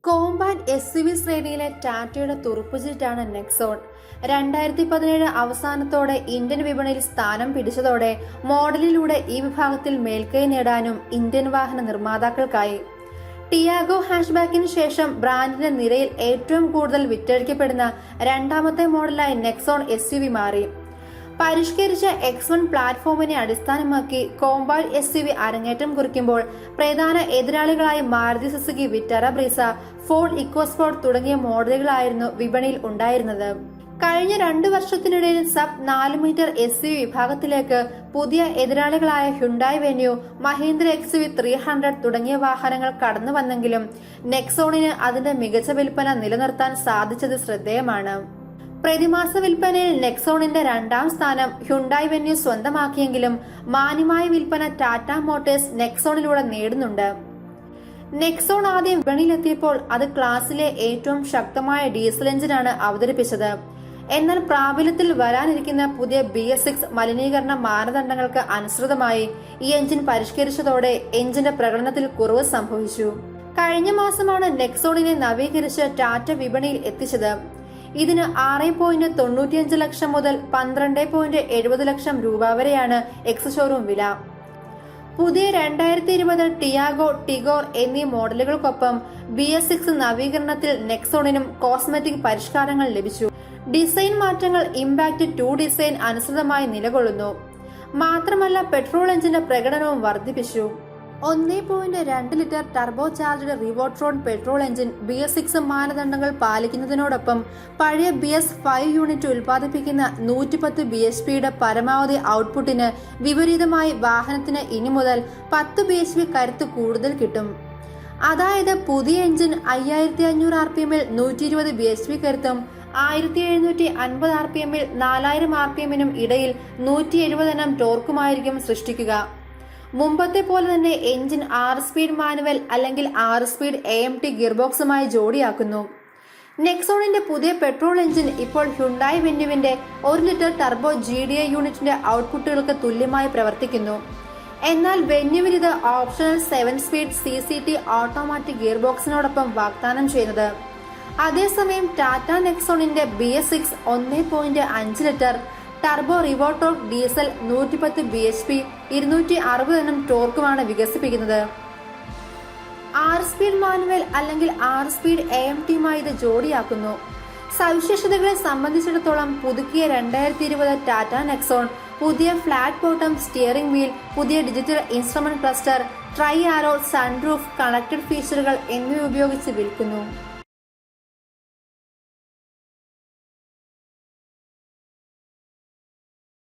Compact SUV ശ്രേണിയിലെ ടാറ്റയുടെ തുറുപ്പുചീട്ടാണ് Nexon. 2017 അവസാനത്തോടെ ഇന്ത്യൻ വിപണിയിൽ സ്ഥാനം പിടിച്ചതോടെ മോഡലിലൂടെ ഈ വിഭാഗത്തിൽ മേൽക്കൈ നേടാനും ഇന്ത്യൻ വാഹന നിർമ്മാതാക്കൾക്കായി. ടിയാഗോ ഹാഷ്ബാക്കിന് ശേഷം ബ്രാൻഡിന്റെ നിരയിൽ ഏറ്റവും കൂടുതൽ വിറ്റഴിക്കപ്പെടുന്ന രണ്ടാമത്തെ മോഡലായി നെക്സോൺ SUV മാറി. പരിഷ്കരിച്ച X1 പ്ലാറ്റ്ഫോമിനെ അടിസ്ഥാനമാക്കി കോമ്പാക്ട് SUV അരങ്ങേറ്റം കുറിക്കുമ്പോൾ പ്രധാന എതിരാളികളായി Maruti Suzuki Vitara Brezza, Ford EcoSport തുടങ്ങിയ മോഡലുകളായിരുന്നു വിപണിയിൽ ഉണ്ടായിരുന്നത്. കഴിഞ്ഞ 2 വർഷത്തിനിടയിൽ സബ് 4 മീറ്റർ SUV വിഭാഗത്തിലേക്ക് പുതിയ എതിരാളികളായ ഹ്യുണ്ടായി വെന്യൂ, മഹീന്ദ്ര XUV 300 തുടങ്ങിയ വാഹനങ്ങൾ കടന്നു വന്നെങ്കിലും നെക്സോണിന് അതിന്റെ മികച്ച വിൽപ്പന നിലനിർത്താൻ സാധിച്ചത് ശ്രദ്ധേയമാണ്. പ്രതിമാസ വിൽപ്പനയിൽ നെക്സോണിന്റെ 2ാം സ്ഥാനം ഹ്യുണ്ടായി വെന്യൂ സ്വന്തമാക്കിയെങ്കിലും മാന്യമായ വിൽപ്പന ടാറ്റ മോട്ടോഴ്സ് നെക്സോണിലൂടെ നേടുന്നുണ്ട്. നെക്സോൺ ആദ്യം വിപണിയിലെത്തിയപ്പോൾ അത് ക്ലാസിലെ ഏറ്റവും ശക്തമായ ഡീസൽ എഞ്ചിനാണ് അവതരിപ്പിച്ചത്. എന്നാൽ പ്രാബല്യത്തിൽ വരാനിരിക്കുന്ന പുതിയ BS6 മലിനീകരണ മാനദണ്ഡങ്ങൾക്ക് അനുസൃതമായി ഈ എഞ്ചിൻ പരിഷ്കരിച്ചതോടെ എഞ്ചിന്റെ പ്രകടനത്തിൽ കുറവ് സംഭവിച്ചു. കഴിഞ്ഞ മാസമാണ് നെക്സോണിനെ നവീകരിച്ച് ടാറ്റ വിപണിയിൽ എത്തിച്ചത്. ഇതിന് 6.95 ലക്ഷം മുതൽ 12.70 ലക്ഷം രൂപ വരെയാണ് എക്സ് ഷോറൂം വില. പുതിയ 2020 ടിയാഗോ, ടിഗോർ എന്നീ മോഡലുകൾക്കൊപ്പം BS6 നവീകരണത്തിൽ നെക്സോണിനും കോസ്മെറ്റിക് പരിഷ്കാരങ്ങൾ ലഭിച്ചു. ഡിസൈൻ മാറ്റങ്ങൾ ഇമ്പാക്ട് 2 ഡിസൈൻ അനുസൃതമായി നിലകൊള്ളുന്നു. മാത്രമല്ല പെട്രോൾ എഞ്ചിന്റെ പ്രകടനവും വർദ്ധിപ്പിച്ചു. 1.2 litre turbocharged Revotron petrol engine BS6 മാനദണ്ഡങ്ങൾ പാലിക്കുന്നതിനോടൊപ്പം പഴയ BS5 യൂണിറ്റ് ഉൽപ്പാദിപ്പിക്കുന്ന 110 bhpയുടെ പരമാവധി ഔട്ട്പുട്ടിന് വിപരീതമായി വാഹനത്തിന് ഇനി മുതൽ 10 bhp കരുത്ത് കൂടുതൽ കിട്ടും. അതായത് പുതിയ എഞ്ചിൻ 5500 RPMൽ 120 bhp കരുത്തും 1750 RPMൽ 4000 RPMനും ഇടയിൽ 170 Nm ടോർക്കുമായിരിക്കും സൃഷ്ടിക്കുക. മുമ്പത്തെ പോലെ തന്നെ എഞ്ചിൻ 6 സ്പീഡ് മാനുവൽ അല്ലെങ്കിൽ 6 സ്പീഡ് AMT ഗിയർബോക്സുമായി ജോഡിയാക്കുന്നു. നെക്സോണിന്റെ പുതിയ പെട്രോൾ എഞ്ചിൻ ഇപ്പോൾ ഹ്യുണ്ടായി വെന്യൂവിന്റെ 1 ലിറ്റർ ടർബോ GDI യൂണിറ്റിന്റെ ഔട്ട്പുട്ടുകൾക്ക് തുല്യമായി പ്രവർത്തിക്കുന്നു. എന്നാൽ വെന്യൂവിൽ ഇത് ഓപ്ഷണൽ 7 സ്പീഡ് CCT ഓട്ടോമാറ്റിക് ഗിയർബോക്സിനോടൊപ്പം വാഗ്ദാനം ചെയ്യുന്നത്. അതേസമയം ടാറ്റ നെക്സോണിന്റെ BS6 1.5 litre turbo Revotorq diesel 110 bhp 260 Nm ടോർക്കുമാണ് വികസിപ്പിക്കുന്നത്. 6 സ്പീഡ് മാനുവൽ അല്ലെങ്കിൽ 6 സ്പീഡ് AMTയുമായി ഇത് ജോഡിയാക്കുന്നു. സവിശേഷതകളെ സംബന്ധിച്ചിടത്തോളം പുതുക്കിയ 2020 ടാറ്റ നെക്സോൺ പുതിയ ഫ്ലാറ്റ് ബോട്ടം സ്റ്റിയറിംഗ് വീൽ, പുതിയ ഡിജിറ്റൽ ഇൻസ്ട്രുമെന്റ് ക്ലസ്റ്റർ, ട്രൈ ആരോ, സൺറൂഫ്, കണക്റ്റഡ് ഫീച്ചറുകൾ എന്നിവ ഉപയോഗിച്ച് വിൽക്കുന്നു.